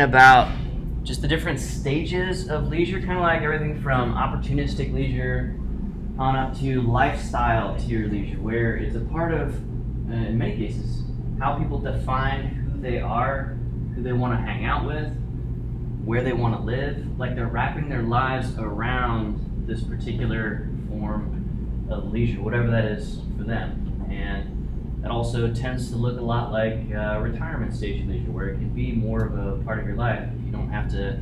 about just the different stages of leisure, kind of like everything from opportunistic leisure on up to lifestyle tier leisure, where it's a part of, in many cases, how people define who they are, who they want to hang out with, where they want to live. Like they're wrapping their lives around this particular form of leisure, whatever that is for them. And that also tends to look a lot like retirement stage leisure, where it can be more of a part of your life. You don't have to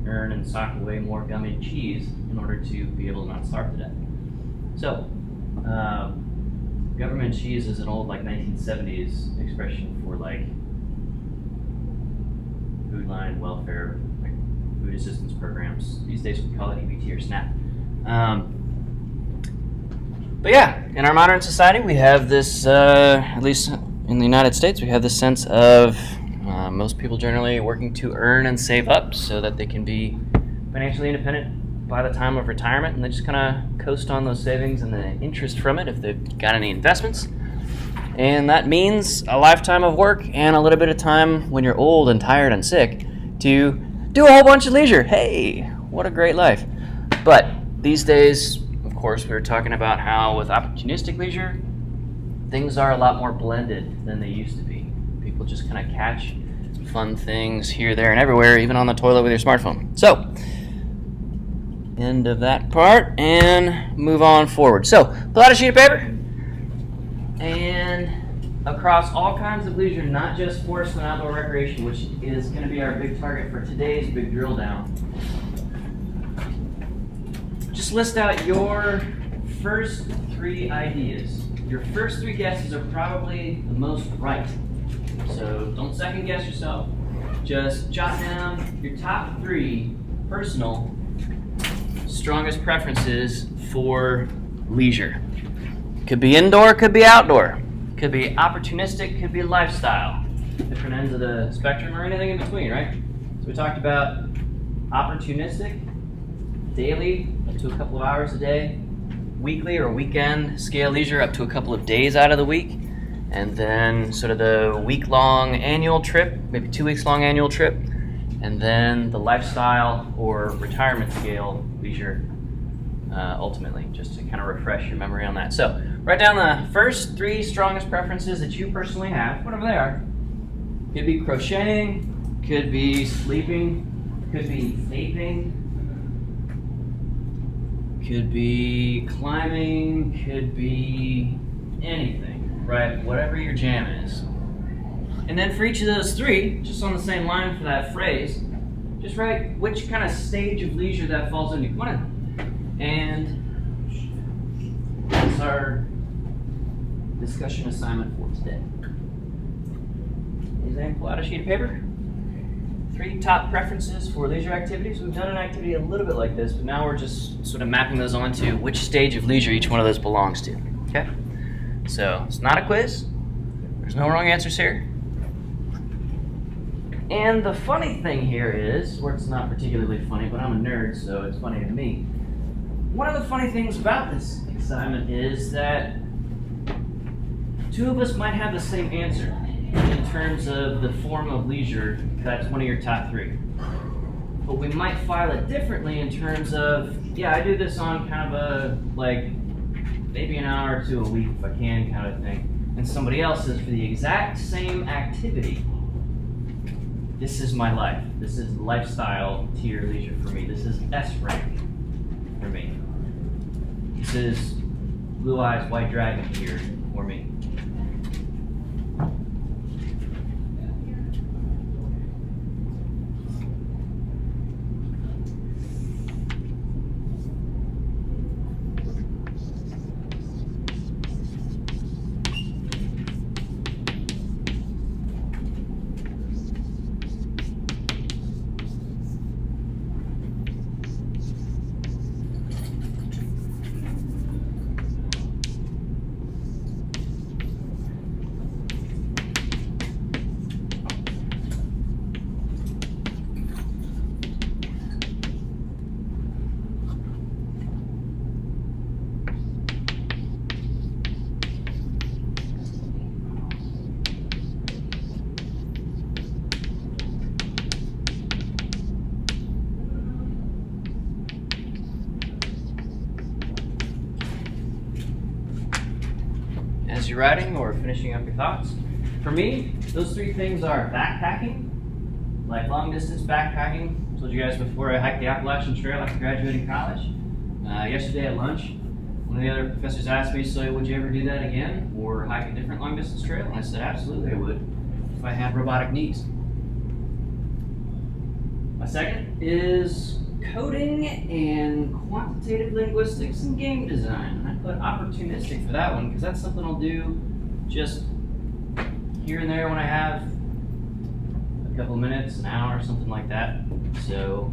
earn and sock away more gum and cheese in order to be able to not starve to death. So, government cheese is an old 1970s expression for food line welfare, food assistance programs. These days we call it EBT or SNAP. But yeah, in our modern society, we have this, at least in the United States, we have this sense of most people generally working to earn and save up so that they can be financially independent by the time of retirement, and they just kind of coast on those savings and the interest from it if they've got any investments. And that means a lifetime of work and a little bit of time when you're old and tired and sick to do a whole bunch of leisure. Hey, what a great life. But these days, of course, we were talking about how with opportunistic leisure, things are a lot more blended than they used to be. People just kind of catch fun things here, there, and everywhere, even on the toilet with your smartphone. So, end of that part, and move on forward. So, pull out a sheet of paper, and across all kinds of leisure, not just forest and outdoor recreation, which is going to be our big target for today's big drill down, just list out your first three ideas. Your first three guesses are probably the most right. So don't second guess yourself. Just jot down your top three personal strongest preferences for leisure. Could be indoor, could be outdoor. Could be opportunistic, could be lifestyle. Different ends of the spectrum or anything in between, right? So we talked about opportunistic, daily, up to a couple of hours a day, weekly or weekend scale leisure up to a couple of days out of the week, and then sort of the week-long annual trip, maybe 2 weeks long annual trip, and then the lifestyle or retirement scale leisure ultimately, just to kind of refresh your memory on that. So write down the first three strongest preferences that you personally have, whatever they are. Could be crocheting, could be sleeping, could be vaping, could be climbing, could be anything, right? Whatever your jam is. And then for each of those three, just on the same line for that phrase, just write which kind of stage of leisure that falls into. Come on in. And that's our discussion assignment for today. Example, pull out a sheet of paper. 3 top preferences for leisure activities. We've done an activity a little bit like this, but now we're just sort of mapping those onto which stage of leisure each one of those belongs to. Okay? So it's not a quiz. There's no wrong answers here. And the funny thing here is, or it's not particularly funny, but I'm a nerd, so it's funny to me. One of the funny things about this assignment is that 2 of us might have the same answer in terms of the form of leisure that's one of your top 3. But we might file it differently in terms of, yeah, I do this on kind of a, maybe an hour or 2 a week if I can kind of thing. And somebody else says for the exact same activity, this is my life. This is lifestyle tier leisure for me. This is S rank for me. This is Blue Eyes White Dragon tier for me. as you're writing or finishing up your thoughts. For me, those three things are backpacking, like long distance backpacking. I told you guys before, I hiked the Appalachian Trail after graduating college. Yesterday at lunch, one of the other professors asked me, so would you ever do that again or hike a different long distance trail? And I said, absolutely I would, if I had robotic knees. My second is coding and quantitative linguistics and game design. And I put opportunistic for that one because that's something I'll do just here and there when I have a couple of minutes, an hour, something like that. So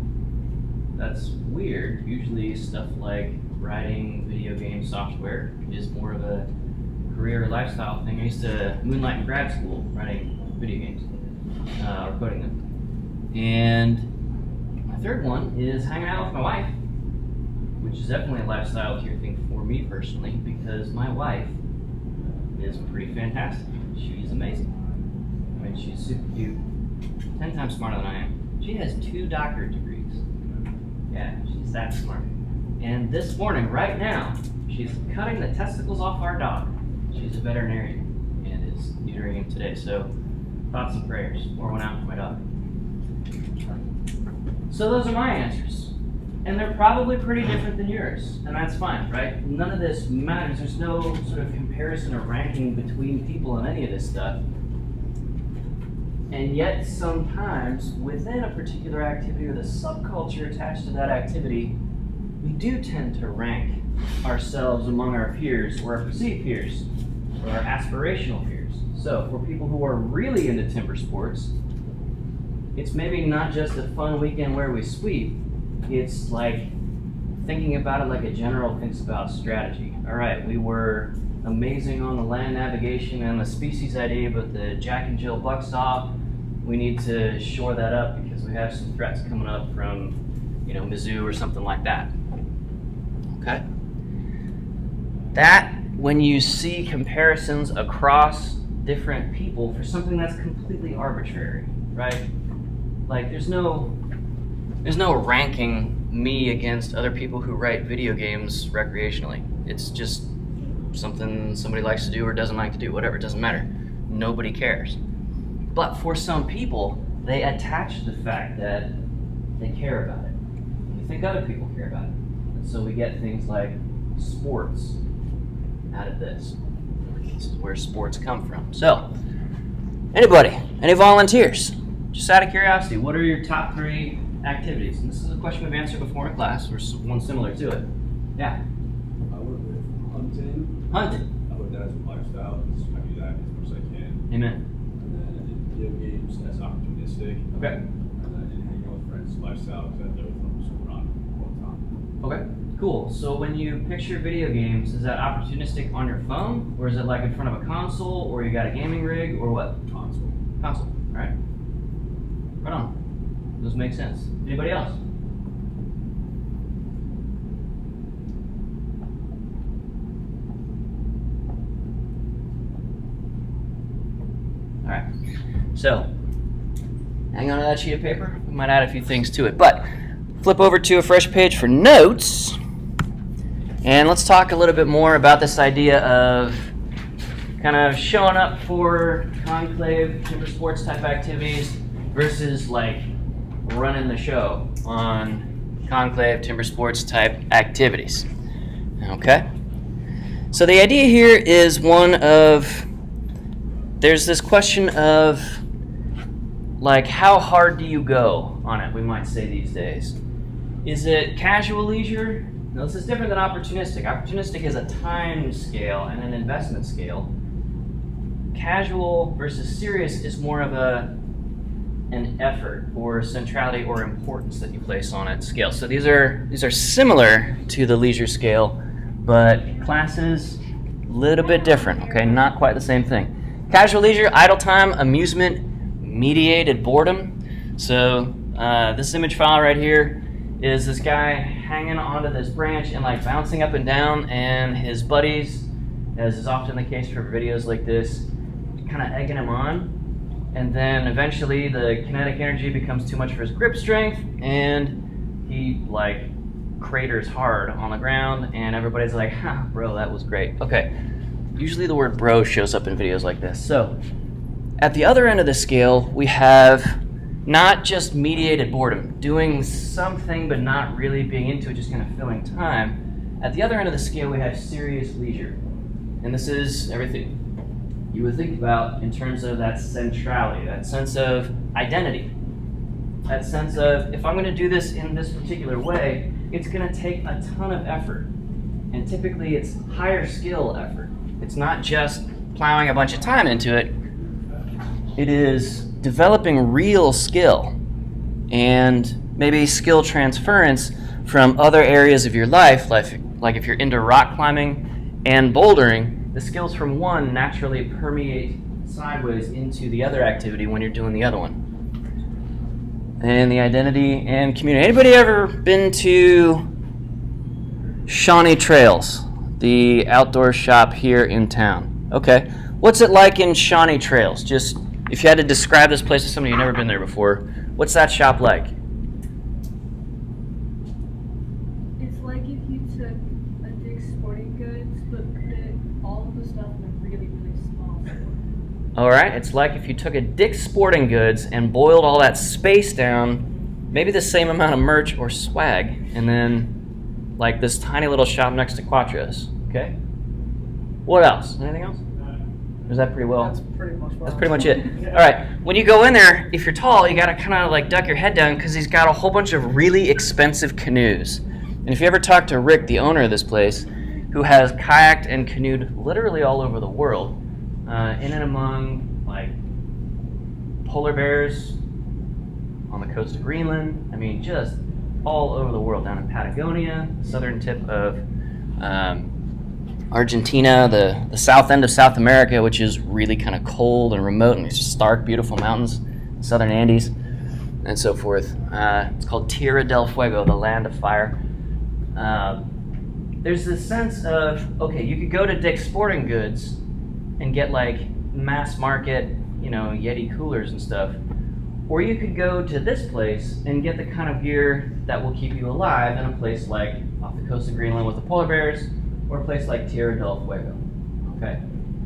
that's weird. Usually stuff like writing video game software is more of a career or lifestyle thing. I used to moonlight in grad school writing video games or coding them. And my third one is hanging out with my wife, which is definitely a lifestyle tier thing for me personally because my wife is pretty fantastic. She's amazing. I mean, she's super cute, 10 times smarter than I am. She has 2 doctorate degrees. Yeah, she's that smart. And this morning, right now, she's cutting the testicles off our dog. She's a veterinarian and is neutering him today. So, thoughts and prayers. Pour one out for my dog. So those are my answers. And they're probably pretty different than yours. And that's fine, right? None of this matters. There's no sort of comparison or ranking between people in any of this stuff. And yet sometimes within a particular activity or the subculture attached to that activity, we do tend to rank ourselves among our peers or our perceived peers or our aspirational peers. So for people who are really into timber sports, it's maybe not just a fun weekend where we sweep. It's like thinking about it like a general thinks about strategy. All right, we were amazing on the land navigation and the species ID, but the Jack and Jill bucksaw, we need to shore that up because we have some threats coming up from, Mizzou or something like that. Okay? That, when you see comparisons across different people for something that's completely arbitrary, right? Like, there's no ranking me against other people who write video games recreationally. It's just something somebody likes to do or doesn't like to do, whatever, it doesn't matter. Nobody cares. But for some people, they attach the fact that they care about it. And they think other people care about it. And so we get things like sports out of this. This is where sports come from. So, anybody? Any volunteers? Just out of curiosity, what are your top 3 activities? And this is a question we've answered before in class, or one similar to it. Yeah? I work with hunting. Hunting. I work that as a lifestyle. I do that as much as I can. Amen. And then in video games, that's opportunistic. Okay. And then in hanging out with friends, lifestyle, because I live with them, so we're on all the time. Okay, cool. So when you picture video games, is that opportunistic on your phone, or is it like in front of a console, or you got a gaming rig, or what? Console. Console, all right. Right on. Those make sense. Anybody else? All right. So, hang on to that sheet of paper. We might add a few things to it, but flip over to a fresh page for notes, and let's talk a little bit more about this idea of kind of showing up for conclave, timber sports type activities versus like running the show on conclave, timber sports type activities. Okay? So the idea here is one of, there's this question of like how hard do you go on it, we might say these days. Is it casual leisure? No, this is different than opportunistic. Opportunistic is a time scale and an investment scale. Casual versus serious is more of an effort or centrality or importance that you place on it scale. So these are similar to the leisure scale, but classes a little bit different, okay? Not quite the same thing. Casual leisure, idle time, amusement, mediated boredom. So this image file right here is this guy hanging onto this branch and like bouncing up and down, and his buddies, as is often the case for videos like this, kind of egging him on. And then eventually the kinetic energy becomes too much for his grip strength, and he like craters hard on the ground, and everybody's like, "Ha, bro, that was great." Okay, Usually the word bro shows up in videos like this. So at the other end of the scale, we have not just mediated boredom, doing something but not really being into it, just kind of filling time. At the other end of the scale, we have serious leisure. And this is everything you would think about in terms of that centrality, that sense of identity, that sense of, if I'm going to do this in this particular way, it's going to take a ton of effort. And typically it's higher skill effort. It's not just plowing a bunch of time into it. It is developing real skill and maybe skill transference from other areas of your life, like if you're into rock climbing and bouldering, the skills from one naturally permeate sideways into the other activity when you're doing the other one. And the identity and community. Anybody ever been to Shawnee Trails, the outdoor shop here in town? Okay. What's it like in Shawnee Trails? Just if you had to describe this place to somebody who's never been there before, what's that shop like? It's like if you took a Dick's Sporting Goods but put all of the stuff in a really, really small store. All right. It's like if you took a Dick's Sporting Goods and boiled all that space down, maybe the same amount of merch or swag, and then like this tiny little shop next to Quattro's. Okay. What else? Anything else? Is that pretty well? That's pretty much it. All right. When you go in there, if you're tall, you got to kind of like duck your head down because he's got a whole bunch of really expensive canoes. And if you ever talk to Rick, the owner of this place, who has kayaked and canoed literally all over the world, in and among like polar bears on the coast of Greenland. I mean, just all over the world, down in Patagonia, southern tip of Argentina, the south end of South America, which is really kind of cold and remote, and these stark, beautiful mountains, southern Andes, and so forth. It's called Tierra del Fuego, the land of fire. There's this sense of, okay, you could go to Dick's Sporting Goods and get like mass market, Yeti coolers and stuff, or you could go to this place and get the kind of gear that will keep you alive in a place like off the coast of Greenland with the polar bears, or a place like Tierra del Fuego. Okay,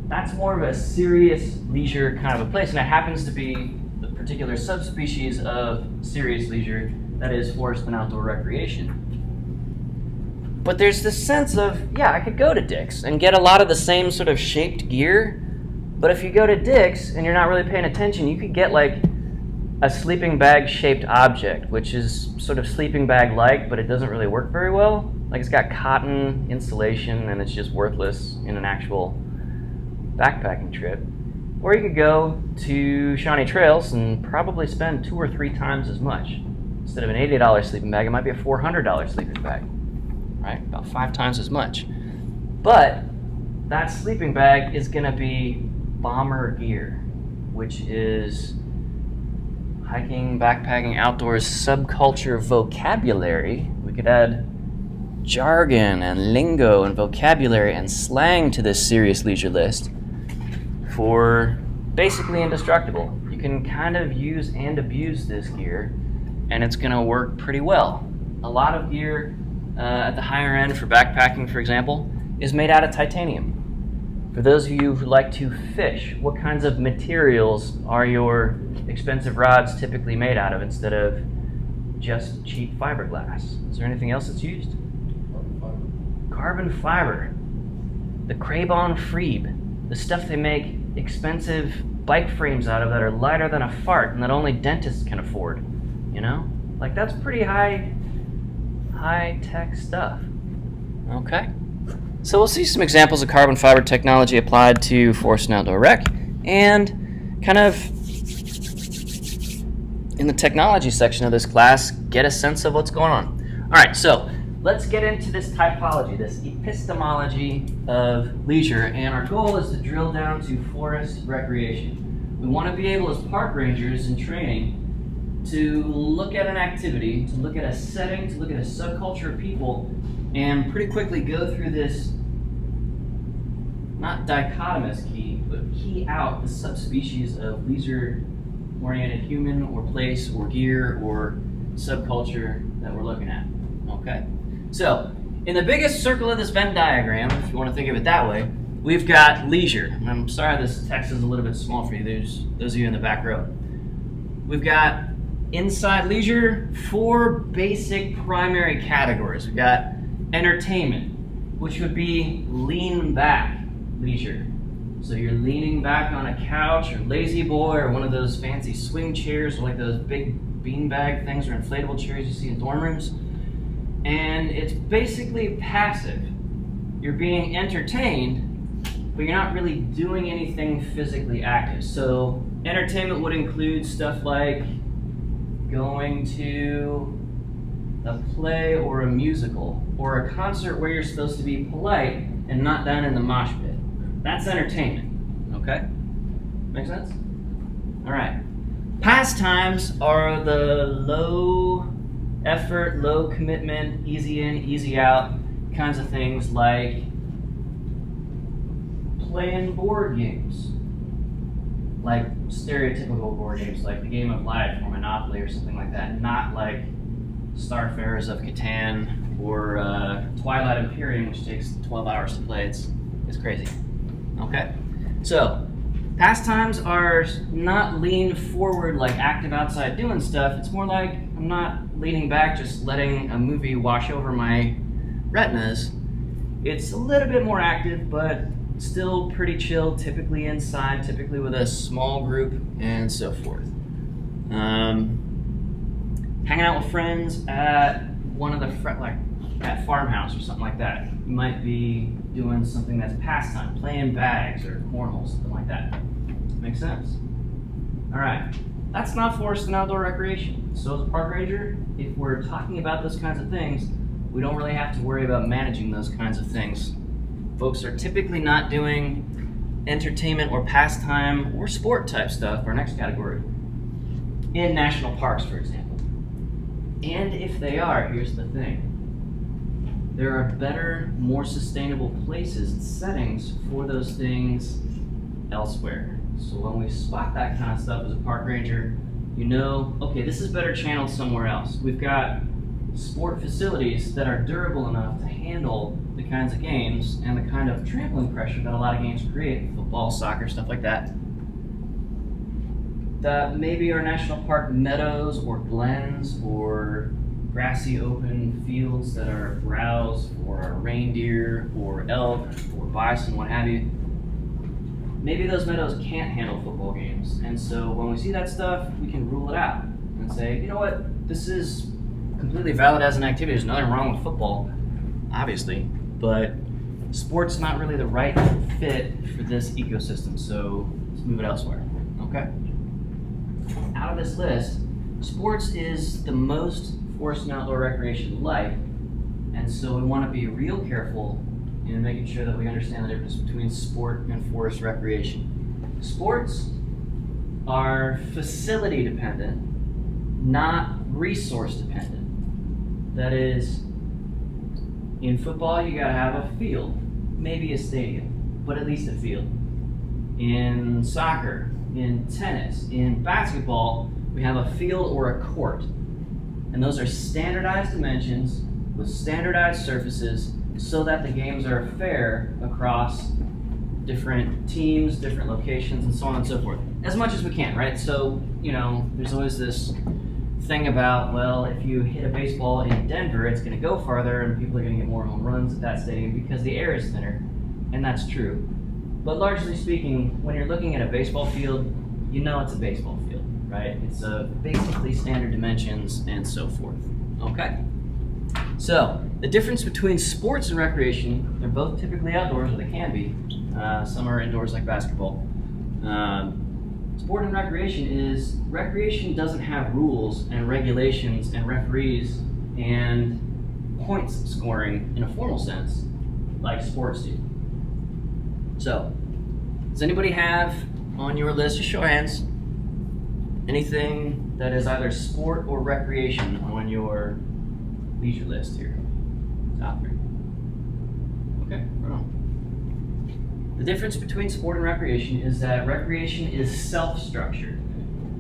that's more of a serious leisure kind of a place, and it happens to be the particular subspecies of serious leisure that is forest and outdoor recreation. But there's this sense of, yeah, I could go to Dick's and get a lot of the same sort of shaped gear, but if you go to Dick's and you're not really paying attention, you could get like a sleeping bag shaped object, which is sort of sleeping bag like, but it doesn't really work very well. Like it's got cotton insulation and it's just worthless in an actual backpacking trip. Or you could go to Shawnee Trails and probably spend 2 or 3 times as much. Instead of an $80 sleeping bag, it might be a $400 sleeping bag, right? About 5 times as much. But that sleeping bag is gonna be bomber gear, which is hiking, backpacking, outdoors, subculture vocabulary. We could add jargon and lingo and vocabulary and slang to this serious leisure list for basically indestructible. You can kind of use and abuse this gear and it's going to work pretty well. A lot of gear at the higher end for backpacking, for example, is made out of titanium. For those of you who like to fish, what kinds of materials are your expensive rods typically made out of instead of just cheap fiberglass? Is there anything else that's used? Carbon fiber, the Craybon Freeb, the stuff they make expensive bike frames out of that are lighter than a fart and that only dentists can afford, Like that's pretty high tech stuff. Okay. So we'll see some examples of carbon fiber technology applied to forest and outdoor rec, and kind of in the technology section of this class, get a sense of what's going on. All right, so let's get into this typology, this epistemology of leisure, and our goal is to drill down to forest recreation. We want to be able as park rangers in training to look at an activity, to look at a setting, to look at a subculture of people, and pretty quickly go through this, not dichotomous key, but key out the subspecies of leisure-oriented human or place or gear or subculture that we're looking at, okay? So, in the biggest circle of this Venn diagram, if you want to think of it that way, we've got leisure. I'm sorry this text is a little bit small for you. There's those of you in the back row. We've got inside leisure 4 basic primary categories. We've got entertainment, which would be lean back leisure. So you're leaning back on a couch or lazy boy or one of those fancy swing chairs or like those big beanbag things or inflatable chairs you see in dorm rooms. And it's basically passive. You're being entertained, but you're not really doing anything physically active. So entertainment would include stuff like going to a play or a musical or a concert where you're supposed to be polite and not down in the mosh pit. That's entertainment, okay? Make sense? All right. Pastimes are the low effort, low commitment, easy in, easy out kinds of things like playing board games, like stereotypical board games, like the Game of Life or Monopoly or something like that, not like Starfarers of Catan or Twilight Imperium, which takes 12 hours to play. It's crazy. Okay? So, pastimes are not lean forward, like active outside doing stuff. It's more like I'm not leaning back, just letting a movie wash over my retinas. It's a little bit more active, but still pretty chill, typically inside, typically with a small group, and so forth. Hanging out with friends at one of the like at farmhouse or something like that. You might be doing something that's pastime, playing bags or cornhole, something like that. Make sense? All right. That's not forced and outdoor recreation. So as a park ranger, if we're talking about those kinds of things, we don't really have to worry about managing those kinds of things. Folks are typically not doing entertainment or pastime or sport type stuff, our next category, in national parks, for example. And if they are, here's the thing. There are better, more sustainable places and settings for those things elsewhere. So when we spot that kind of stuff as a park ranger, you know, okay, this is better channeled somewhere else. We've got sport facilities that are durable enough to handle the kinds of games and the kind of trampling pressure that a lot of games create, football, soccer, stuff like that. That maybe our national park meadows or glens or grassy open fields that are browse for reindeer or elk or bison, what have you. Maybe those meadows can't handle football games, and so when we see that stuff, we can rule it out and say, you know what, this is completely valid as an activity. There's nothing wrong with football, obviously, but sport's not really the right fit for this ecosystem, so let's move it elsewhere, okay? Out of this list, sports is the most forest and outdoor recreation like, and so we want to be real careful in making sure that we understand the difference between sport and forest recreation. Sports are facility dependent, not resource dependent. That is, in football you gotta have a field, maybe a stadium, but at least a field. In soccer, in tennis, in basketball, we have a field or a court. And those are standardized dimensions with standardized surfaces so that the games are fair across different teams, different locations, and so on and so forth. As much as we can, right? So, you know, there's always this thing about, well, if you hit a baseball in Denver, it's gonna go farther and people are gonna get more home runs at that stadium because the air is thinner, and that's true. But largely speaking, when you're looking at a baseball field, you know it's a baseball field, right? It's basically standard dimensions and so forth, okay? So, the difference between sports and recreation, they're both typically outdoors, or they can be. Some are indoors like basketball. Sport and recreation doesn't have rules and regulations and referees and points scoring in a formal sense like sports do. So, does anybody have on your list, just show of hands, anything that is either sport or recreation on your leisure list here? Top three. Okay, right on. The difference between sport and recreation is that recreation is self-structured.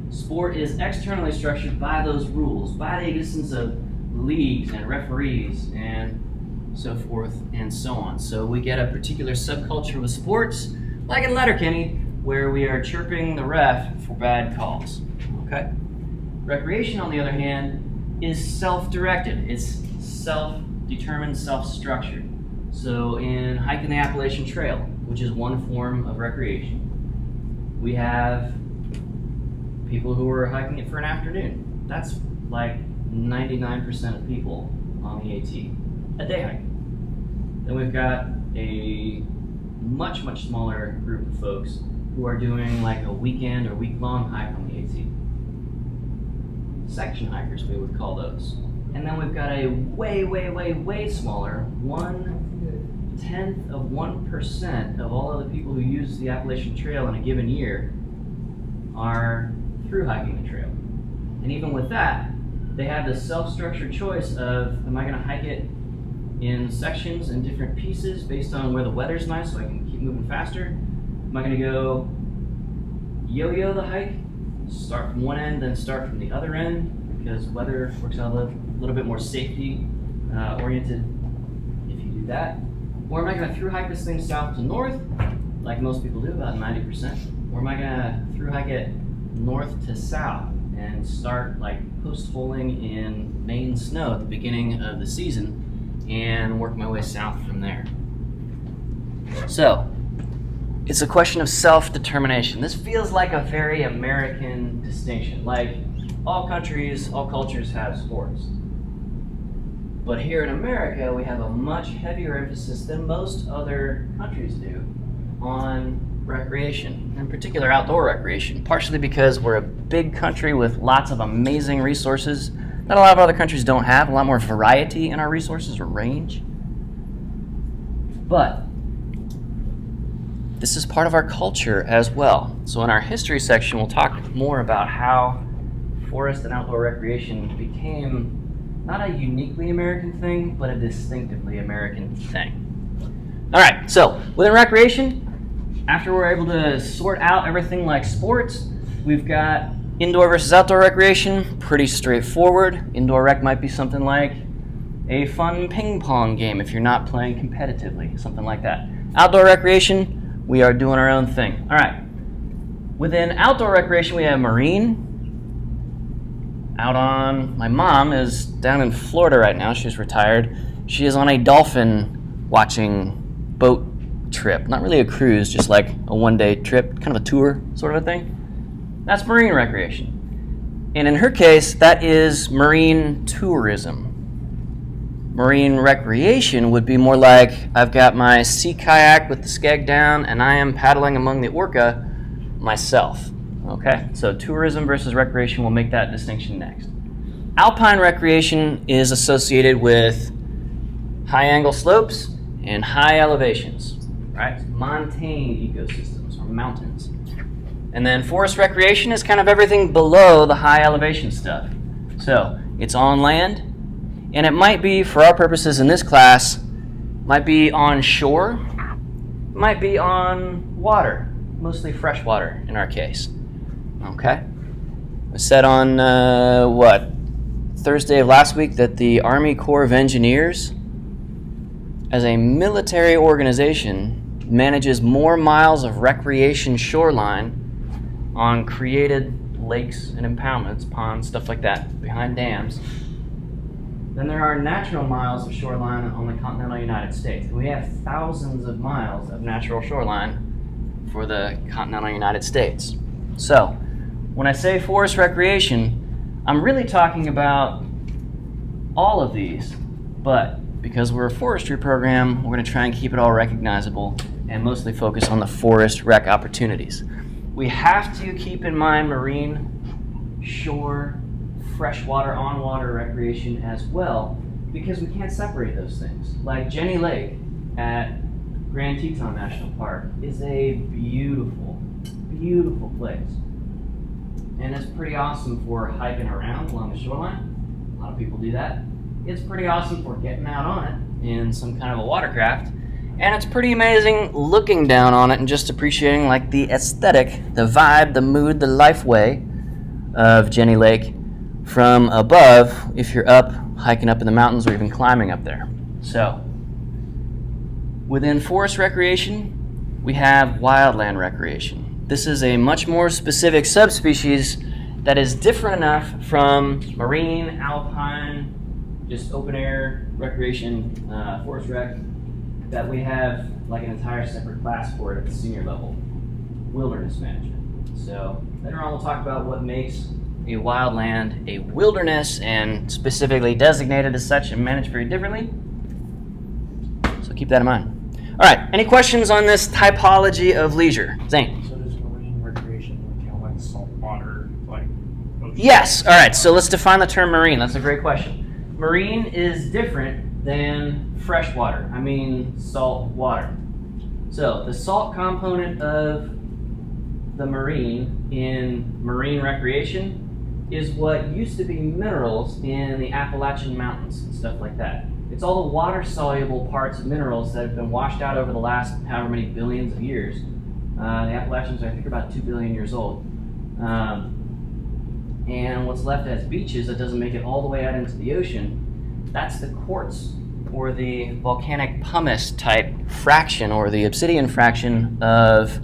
Sport is externally structured by those rules, by the existence of leagues and referees and so forth and so on. So we get a particular subculture with sports, like in Letterkenny, where we are chirping the ref for bad calls. Okay? Recreation, on the other hand, is self-directed. It's self-determined, self-structured. So in hiking the Appalachian Trail, which is one form of recreation, we have people who are hiking it for an afternoon. That's like 99% of people on the AT, a day hike. Then we've got a much, much smaller group of folks who are doing like a weekend or week-long hike on the AT. Section hikers, we would call those. And then we've got a way, way, way, way smaller 1/10 of 1% of all of the people who use the Appalachian Trail in a given year are through hiking the trail. And even with that, they have the self-structured choice of, am I going to hike it in sections and different pieces based on where the weather's nice so I can keep moving faster? Am I going to go yo-yo the hike, start from one end, then start from the other end, because weather works out a little bit more safety oriented if you do that? Or am I going to through hike this thing south to north, like most people do, about 90%? Or am I going to through hike it north to south and start like post-holing in Maine snow at the beginning of the season and work my way south from there? So, it's a question of self-determination. This feels like a very American distinction. Like, all countries, all cultures have sports. But here in America, we have a much heavier emphasis than most other countries do on recreation, in particular outdoor recreation, partially because we're a big country with lots of amazing resources that a lot of other countries don't have, a lot more variety in our resources or range. But this is part of our culture as well. So in our history section, we'll talk more about how forest and outdoor recreation became not a uniquely American thing, but a distinctively American thing. All right, so within recreation, after we're able to sort out everything like sports, we've got indoor versus outdoor recreation, pretty straightforward. Indoor rec might be something like a fun ping pong game if you're not playing competitively, something like that. Outdoor recreation, we are doing our own thing. All right, within outdoor recreation, we have marine. My mom is down in Florida right now. She's retired. She is on a dolphin watching boat trip. Not really a cruise, just like a one-day trip, kind of a tour sort of a thing. That's marine recreation. And in her case, that is marine tourism. Marine recreation would be more like, I've got my sea kayak with the skeg down and I am paddling among the orca myself. Okay, so tourism versus recreation, we'll make that distinction next. Alpine recreation is associated with high angle slopes and high elevations, right? Montane ecosystems or mountains. And then forest recreation is kind of everything below the high elevation stuff. So it's on land, and it might be, for our purposes in this class, might be on shore, might be on water, mostly fresh water in our case. Okay. I said on, Thursday of last week that the Army Corps of Engineers, as a military organization, manages more miles of recreation shoreline on created lakes and impoundments, ponds, stuff like that, behind dams, than there are natural miles of shoreline on the continental United States. We have thousands of miles of natural shoreline for the continental United States. So, when I say forest recreation, I'm really talking about all of these, but because we're a forestry program, we're going to try and keep it all recognizable and mostly focus on the forest rec opportunities. We have to keep in mind marine, shore, freshwater, on-water recreation as well, because we can't separate those things. Like Jenny Lake at Grand Teton National Park is a beautiful, beautiful place. And it's pretty awesome for hiking around along the shoreline. A lot of people do that. It's pretty awesome for getting out on it in some kind of a watercraft. And it's pretty amazing looking down on it and just appreciating like the aesthetic, the vibe, the mood, the life way of Jenny Lake from above if you're up, hiking up in the mountains or even climbing up there. So Within forest recreation, we have wildland recreation. This is a much more specific subspecies that is different enough from marine, alpine, just open air recreation, forest rec, that we have like an entire separate class for it at the senior level, wilderness management. So later on we'll talk about what makes a wildland a wilderness and specifically designated as such and managed very differently. So keep that in mind. All right, any questions on this typology of leisure? Zane? So does marine recreation count like salt water, like ocean? Yes, all right, so let's define the term marine. That's a great question. Marine is different than freshwater, salt water. So the salt component of the marine in marine recreation is what used to be minerals in the Appalachian Mountains and stuff like that. It's all the water-soluble parts of minerals that have been washed out over the last however many billions of years. The Appalachians are, I think, about 2 billion years old. And what's left as beaches that doesn't make it all the way out into the ocean, that's the quartz or the volcanic pumice type fraction or the obsidian fraction of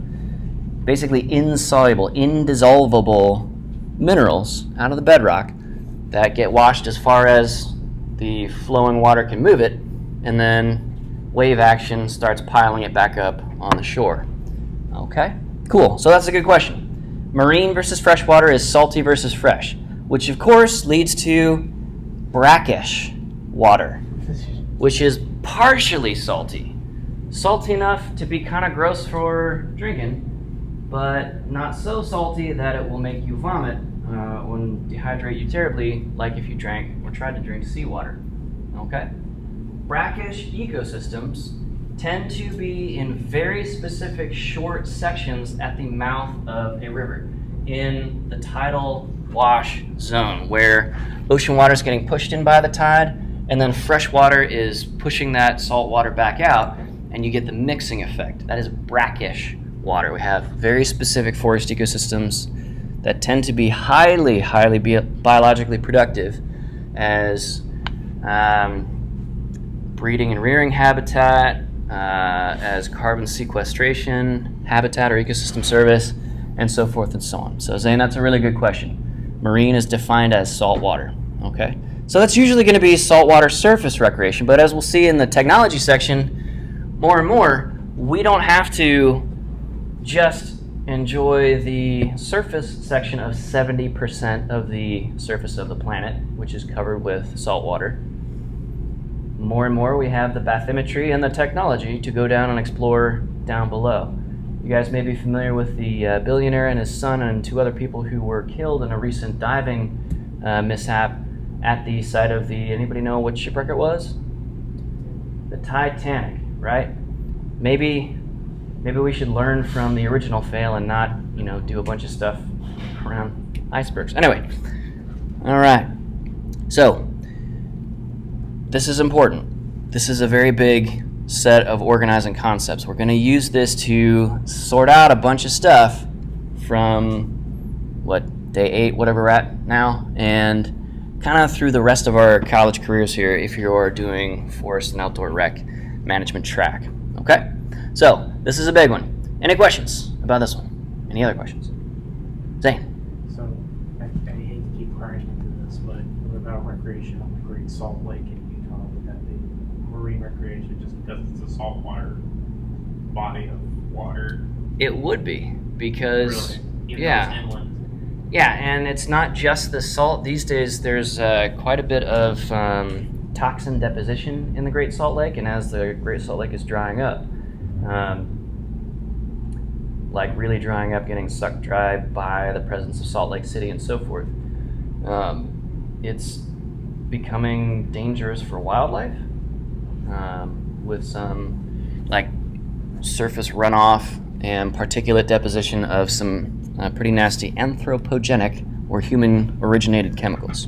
basically insoluble, indissolvable minerals out of the bedrock that get washed as far as the flowing water can move it, and then wave action starts piling it back up on the shore. Okay, cool. So that's a good question. Marine versus freshwater is salty versus fresh, which of course leads to brackish water, which is partially salty. Salty enough to be kind of gross for drinking, but not so salty that it will make you vomit or dehydrate you terribly, like if you drank or tried to drink seawater. Okay? Brackish ecosystems tend to be in very specific short sections at the mouth of a river, in the tidal wash zone, where ocean water is getting pushed in by the tide, and then fresh water is pushing that salt water back out, and you get the mixing effect. That is brackish water. We have very specific forest ecosystems that tend to be highly biologically productive as breeding and rearing habitat, as carbon sequestration habitat or ecosystem service, and so forth and so on. So Zane, that's a really good question. Marine is defined as salt water, okay? So that's usually going to be saltwater surface recreation, but as we'll see in the technology section, more and more, we don't have to just enjoy the surface section of 70% of the surface of the planet, which is covered with salt water. More and more we have the bathymetry and the technology to go down and explore down below. You guys may be familiar with the billionaire and his son and 2 other people who were killed in a recent diving mishap at the site of anybody know what shipwreck it was? The Titanic, right? Maybe we should learn from the original fail and not, do a bunch of stuff around icebergs. Anyway, all right. So, this is important. This is a very big set of organizing concepts. We're going to use this to sort out a bunch of stuff from, day 8, whatever we're at now, and kind of through the rest of our college careers here if you're doing forest and outdoor rec management track. Okay? So, this is a big one. Any questions about this one? Any other questions? Zane? So, I hate to keep prying into this, but what about recreation on the Great Salt Lake in Utah? Would that be marine recreation just because it's a saltwater body of water? It would be, because... Really? Even Yeah. though it's inland? Yeah, and it's not just the salt. These days, there's quite a bit of toxin deposition in the Great Salt Lake, and as the Great Salt Lake is drying up, really drying up, getting sucked dry by the presence of Salt Lake City and so forth, it's becoming dangerous for wildlife, with some surface runoff and particulate deposition of some pretty nasty anthropogenic or human-originated chemicals.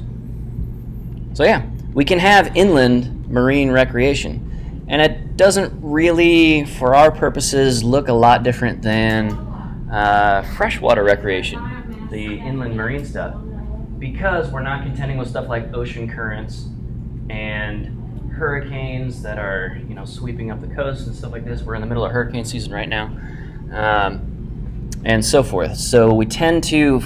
So yeah, we can have inland marine recreation, and it doesn't really, for our purposes, look a lot different than freshwater recreation, the inland marine stuff, because we're not contending with stuff like ocean currents and hurricanes that are, sweeping up the coast and stuff like this. We're in the middle of hurricane season right now, and so forth. So we tend to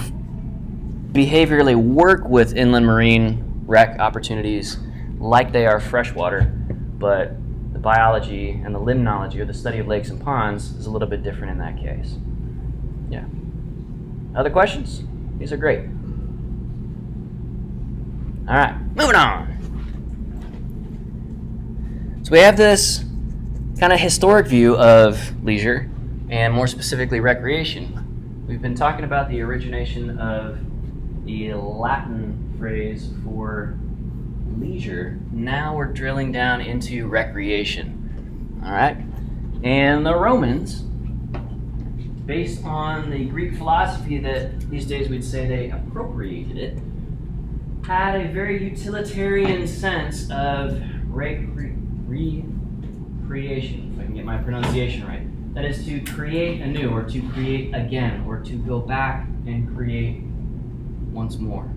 behaviorally work with inland marine rec opportunities like they are freshwater, but the biology and the limnology, or the study of lakes and ponds, is a little bit different in that case. Yeah. Other questions? These are great. All right, moving on. So we have this kind of historic view of leisure, and more specifically recreation. We've been talking about the origination of the Latin phrase for leisure. Now we're drilling down into recreation. All right? And the Romans, based on the Greek philosophy that these days we'd say they appropriated it, had a very utilitarian sense of recreation, if I can get my pronunciation right. That is to create anew, or to create again, or to go back and create once more.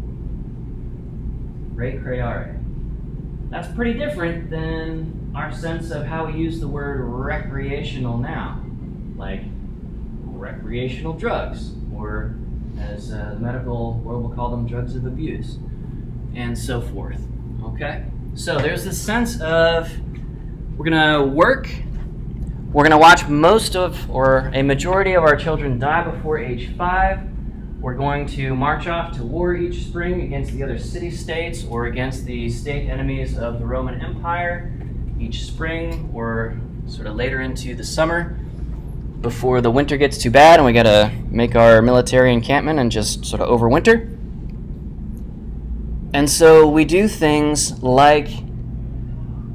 Recreare. That's pretty different than our sense of how we use the word recreational now, like recreational drugs, or as the medical world will call them, drugs of abuse, and so forth. Okay? So there's this sense of we're going to work, we're going to watch most of, or a majority of our children die before age 5. We're going to march off to war each spring against the other city-states or against the state enemies of the Roman Empire each spring, or sort of later into the summer before the winter gets too bad and we got to make our military encampment and just sort of overwinter. And so we do things like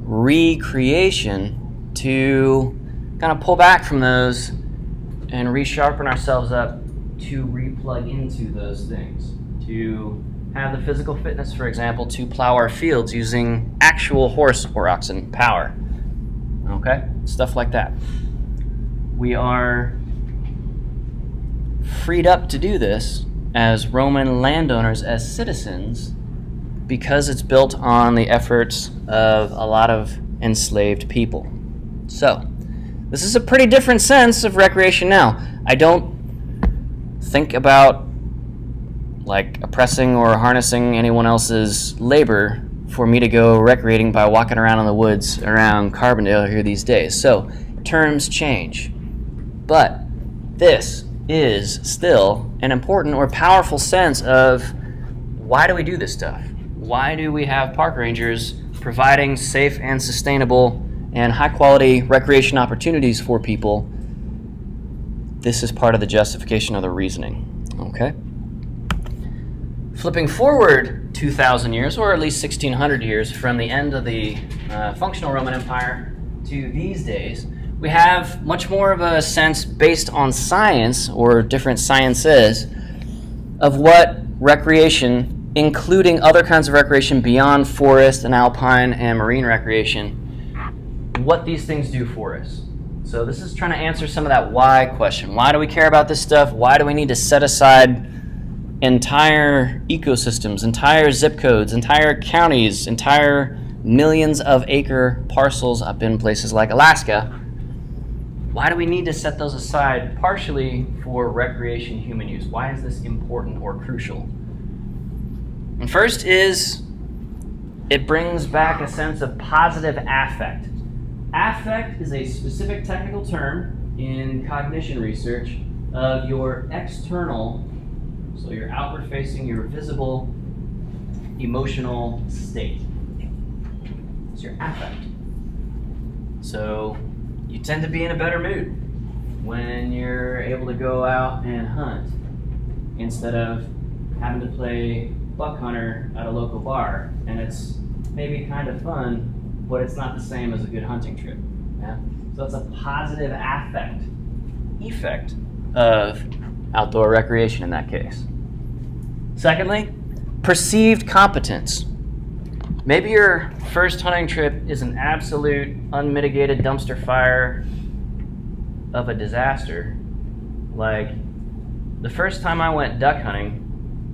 recreation to kind of pull back from those and resharpen ourselves up to replug into those things, to have the physical fitness, for example, to plow our fields using actual horse or oxen power. Okay? Stuff like that. We are freed up to do this as Roman landowners, as citizens, because it's built on the efforts of a lot of enslaved people. So, this is a pretty different sense of recreation now. I don't think about like oppressing or harnessing anyone else's labor for me to go recreating by walking around in the woods around Carbondale here these days. So, terms change. But this is still an important or powerful sense of why do we do this stuff? Why do we have park rangers providing safe and sustainable and high-quality recreation opportunities for people? This is part of the justification of the reasoning. Okay? Flipping forward 2,000 years, or at least 1,600 years, from the end of the functional Roman Empire to these days, we have much more of a sense based on science, or different sciences, of what recreation, including other kinds of recreation beyond forest and alpine and marine recreation, what these things do for us. So this is trying to answer some of that why question. Why do we care about this stuff? Why do we need to set aside entire ecosystems, entire zip codes, entire counties, entire millions of acre parcels up in places like Alaska? Why do we need to set those aside partially for recreation, human use? Why is this important or crucial? And first is, it brings back a sense of positive affect. Affect is a specific technical term in cognition research of your external, so your outward-facing, your visible emotional state. It's your affect. So you tend to be in a better mood when you're able to go out and hunt instead of having to play buck hunter at a local bar, and it's maybe kind of fun, but it's not the same as a good hunting trip. Yeah? So it's a positive effect of outdoor recreation in that case. Secondly, perceived competence. Maybe your first hunting trip is an absolute unmitigated dumpster fire of a disaster. Like, the first time I went duck hunting,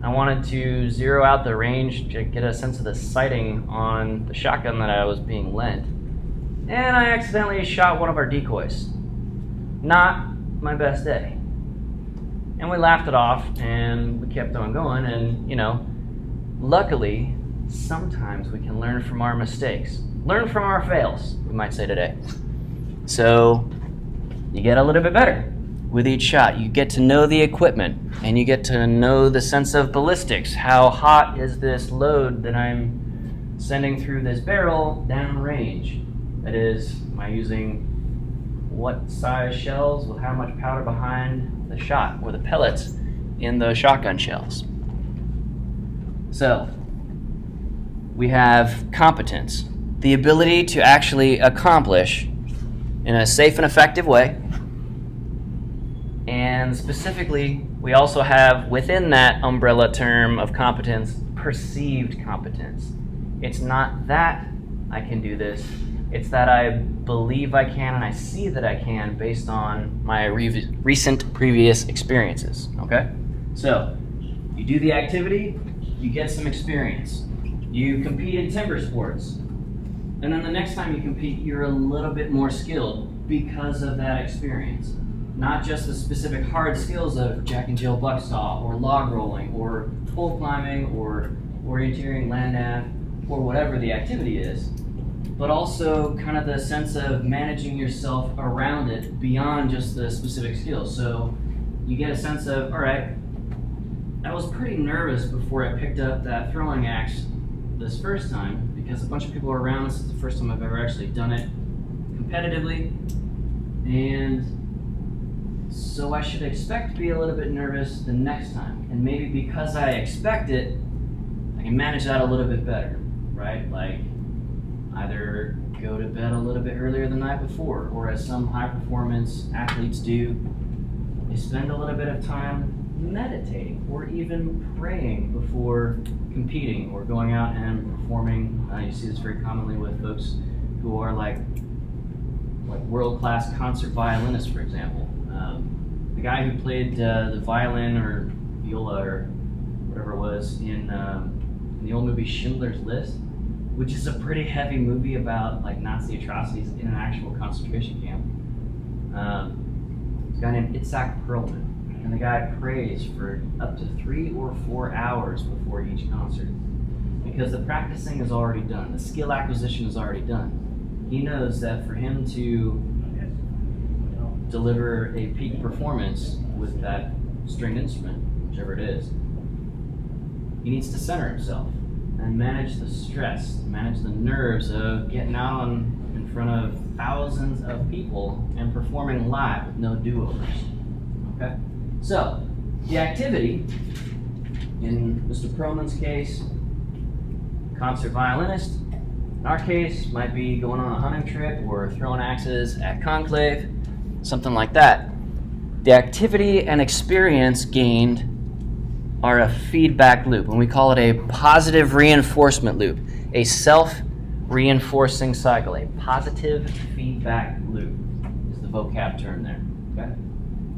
I wanted to zero out the range to get a sense of the sighting on the shotgun that I was being lent. And I accidentally shot one of our decoys. Not my best day. And we laughed it off and we kept on going, and luckily, sometimes we can learn from our mistakes. Learn from our fails, we might say today. So you get a little bit better with each shot. You get to know the equipment, and you get to know the sense of ballistics. How hot is this load that I'm sending through this barrel downrange? That is, am I using what size shells with how much powder behind the shot, or the pellets in those shotgun shells? So we have competence, the ability to actually accomplish in a safe and effective way. And specifically, we also have within that umbrella term of competence, perceived competence. It's not that I can do this, it's that I believe I can and I see that I can based on my recent previous experiences, okay? So, you do the activity, you get some experience. You compete in timber sports, and then the next time you compete, you're a little bit more skilled because of that experience. Not just the specific hard skills of Jack and Jill bucksaw, or log rolling, or pole climbing, or orienteering, land nav, or whatever the activity is, but also kind of the sense of managing yourself around it beyond just the specific skills. So you get a sense of, all right, I was pretty nervous before I picked up that throwing axe this first time because a bunch of people were around. This is the first time I've ever actually done it competitively, and so I should expect to be a little bit nervous the next time. And maybe because I expect it, I can manage that a little bit better, right? Like either go to bed a little bit earlier the night before, or as some high performance athletes do, they spend a little bit of time meditating or even praying before competing or going out and performing. You see this very commonly with folks who are like world-class concert violinists, for example. The guy who played the violin or viola or whatever it was in the old movie Schindler's List, which is a pretty heavy movie about like Nazi atrocities in an actual concentration camp. There's a guy named Itzhak Perlman, and the guy prays for up to 3 or 4 hours before each concert because the practicing is already done, the skill acquisition is already done. He knows that for him to deliver a peak performance with that stringed instrument, whichever it is, he needs to center himself and manage the stress, manage the nerves of getting out in front of thousands of people and performing live with no do-overs. Okay? So, the activity, in Mr. Perlman's case, concert violinist. In our case, might be going on a hunting trip or throwing axes at conclave, something like that. The activity and experience gained are a feedback loop, and we call it a positive reinforcement loop, a self-reinforcing cycle. A positive feedback loop is the vocab term there. Okay?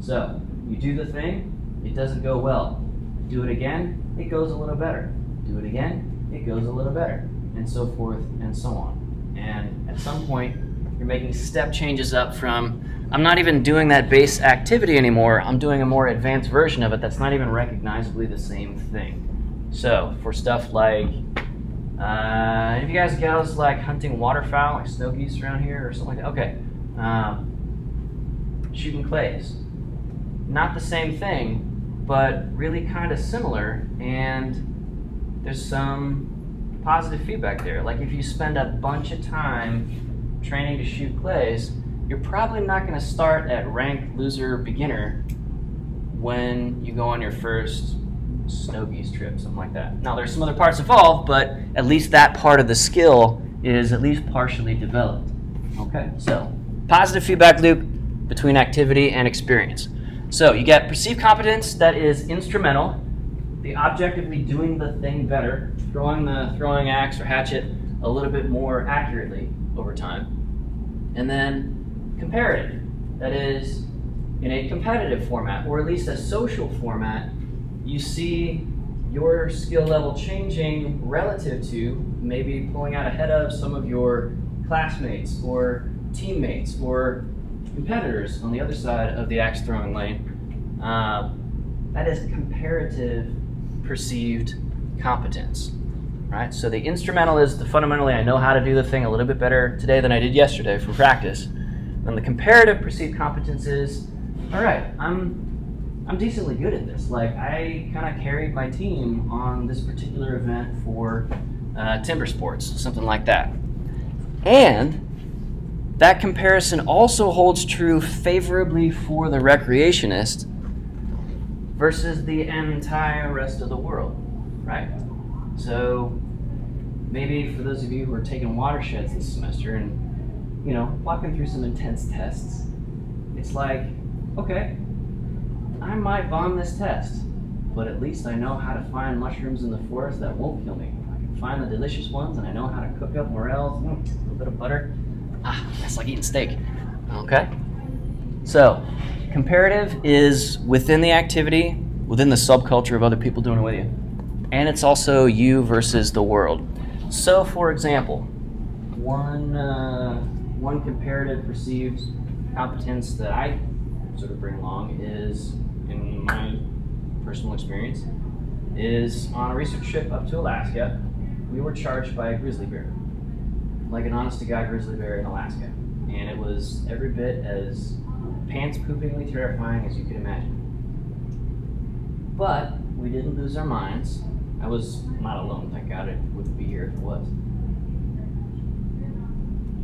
So, you do the thing, it doesn't go well. Do it again, it goes a little better. Do it again, it goes a little better, and so forth and so on. And at some point, you're making step changes up from, I'm not even doing that base activity anymore, I'm doing a more advanced version of it that's not even recognizably the same thing. So, for stuff like, any of you guys and gals like hunting waterfowl, like snow geese around here or something like that? Okay. Shooting clays. Not the same thing, but really kind of similar, and there's some positive feedback there. Like if you spend a bunch of time training to shoot clays, you're probably not going to start at rank loser beginner when you go on your first snow geese trip, something like that. Now there's some other parts involved, but at least that part of the skill is at least partially developed. Okay, so positive feedback loop between activity and experience. So you get perceived competence that is instrumental, the objectively doing the thing better, throwing the throwing axe or hatchet a little bit more accurately over time. And then comparative, that is in a competitive format, or at least a social format, you see your skill level changing relative to maybe pulling out ahead of some of your classmates or teammates or competitors on the other side of the axe throwing lane. That is comparative perceived competence, right? So the instrumental is fundamentally I know how to do the thing a little bit better today than I did yesterday for practice. And the comparative perceived competence is, all right, I'm decently good at this. Like I kind of carried my team on this particular event for timber sports, something like that. And that comparison also holds true favorably for the recreationist versus the entire rest of the world, right? So maybe for those of you who are taking watersheds this semester and, you know, walking through some intense tests, it's like, okay, I might bomb this test, but at least I know how to find mushrooms in the forest that won't kill me. I can find the delicious ones and I know how to cook up morels, a little bit of butter. That's like eating steak, okay? So, comparative is within the activity, within the subculture of other people doing it with you. And it's also you versus the world. So, for example, one comparative perceived competence that I sort of bring along is, in my personal experience, is on a research trip up to Alaska, we were charged by a grizzly bear. Like an honest-to-God grizzly bear in Alaska. And it was every bit as pants-poopingly terrifying as you could imagine. But we didn't lose our minds. I was not alone, thank God I wouldn't be here if it was.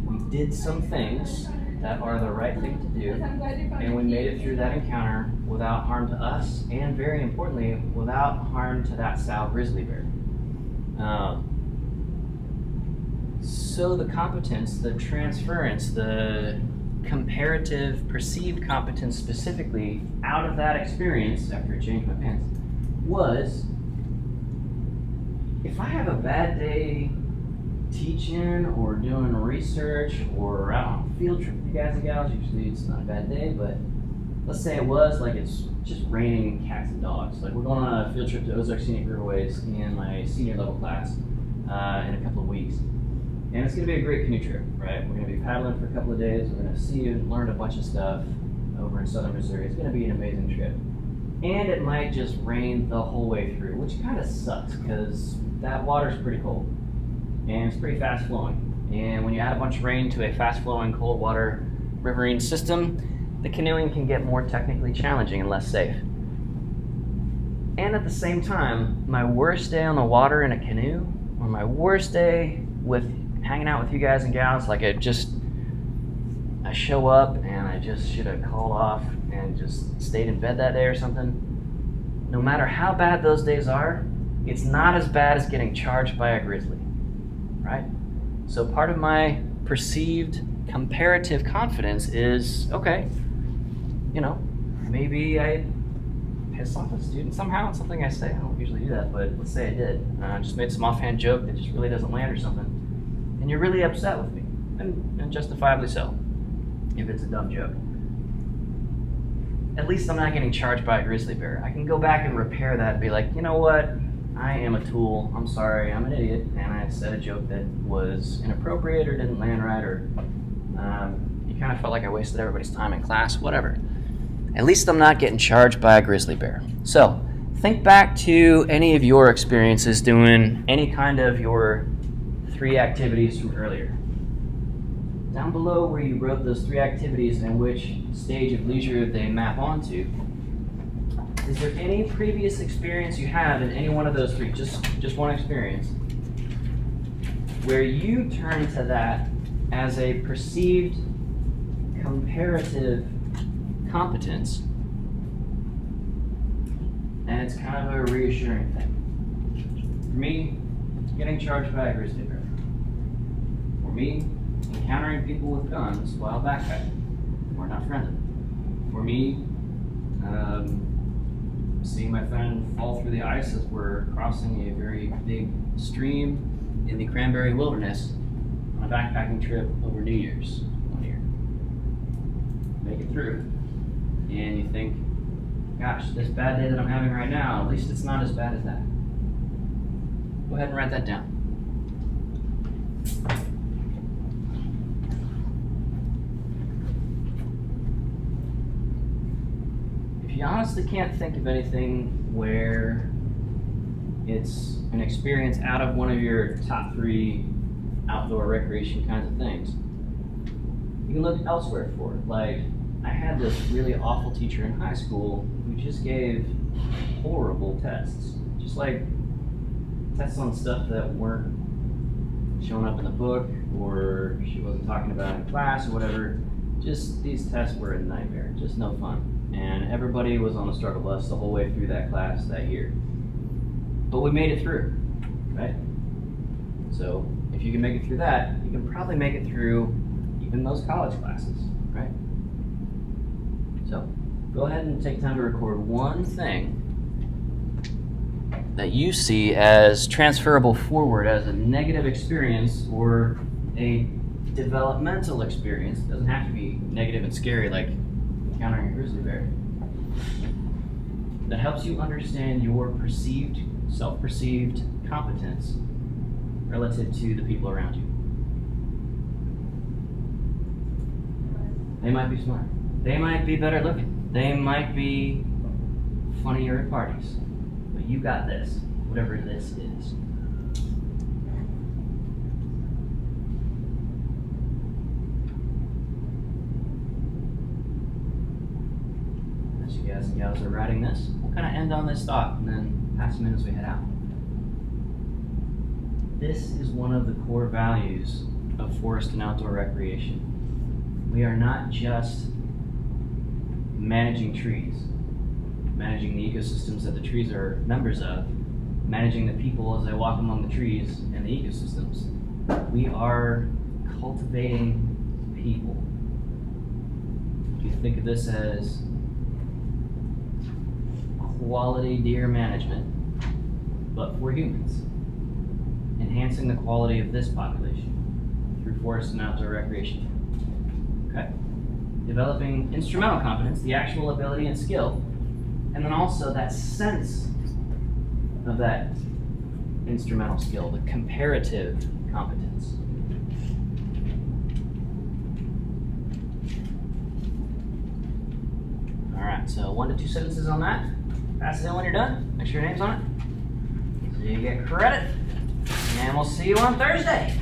We did some things that are the right thing to do, and we made it through that encounter without harm to us, and very importantly, without harm to that sow grizzly bear. So the competence, the transference, the comparative perceived competence specifically out of that experience, after I changed my pants, was if I have a bad day teaching or doing research or out on a field trip with you guys and gals, usually it's not a bad day, but let's say it was, like it's just raining cats and dogs. Like we're going on a field trip to Ozark Scenic Riverways in my senior level class in a couple of weeks. And it's going to be a great canoe trip, right? We're going to be paddling for a couple of days. We're going to see and learn a bunch of stuff over in southern Missouri. It's going to be an amazing trip. And it might just rain the whole way through, which kind of sucks because that water's pretty cold and it's pretty fast flowing. And when you add a bunch of rain to a fast flowing cold water riverine system, the canoeing can get more technically challenging and less safe. And at the same time, my worst day on the water in a canoe, or my worst day with hanging out with you guys and gals, like I show up and I just should have called off and just stayed in bed that day or something. No matter how bad those days are, it's not as bad as getting charged by a grizzly, right? So part of my perceived comparative confidence is, okay, you know, maybe I pissed off a student somehow. It's something I say. I don't usually do that, but let's say I did. I just made some offhand joke that just really doesn't land or something. And you're really upset with me, and justifiably so, if it's a dumb joke. At least I'm not getting charged by a grizzly bear. I can go back and repair that and be like, you know what? I am a tool. I'm sorry. I'm an idiot. And I said a joke that was inappropriate or didn't land right, or you kind of felt like I wasted everybody's time in class, whatever. At least I'm not getting charged by a grizzly bear. So think back to any of your experiences doing any kind of your 3 activities from earlier. Down below where you wrote those 3 activities and which stage of leisure they map onto, is there any previous experience you have in any one of those 3, just one experience, where you turn to that as a perceived comparative competence, and it's kind of a reassuring thing? For me, getting charged by a grizzly bear. For me, encountering people with guns while backpacking. We're not friendly. For me, seeing my friend fall through the ice as we're crossing a very big stream in the Cranberry Wilderness on a backpacking trip over New Year's one year. Make it through, and you think, gosh, this bad day that I'm having right now, at least it's not as bad as that. Go ahead and write that down. If you honestly can't think of anything where it's an experience out of one of your top 3 outdoor recreation kinds of things, you can look elsewhere for it. Like, I had this really awful teacher in high school who just gave horrible tests. Just like tests on stuff that weren't showing up in the book, or she wasn't talking about in class or whatever. Just these tests were a nightmare, just no fun. And everybody was on the struggle bus the whole way through that class that year. But we made it through, right? So if you can make it through that, you can probably make it through even those college classes, right? So go ahead and take time to record one thing that you see as transferable forward as a negative experience or a developmental experience. It doesn't have to be negative and scary like encountering a grizzly bear. That helps you understand your perceived, self-perceived competence relative to the people around you. They might be smart. They might be better looking. They might be funnier at parties. But you got this, whatever this is. As you guys and gals are writing this, we'll kind of end on this thought and then pass them in as we head out. This is one of the core values of forest and outdoor recreation. We are not just managing trees, managing the ecosystems that the trees are members of, managing the people as they walk among the trees and the ecosystems. We are cultivating people. You think of this as quality deer management, but for humans. Enhancing the quality of this population through forest and outdoor recreation. Okay? Developing instrumental competence, the actual ability and skill, and then also that sense of that instrumental skill, the comparative competence. All right, so 1 to 2 sentences on that. Pass it in when you're done. Make sure your name's on it, so you get credit. And we'll see you on Thursday.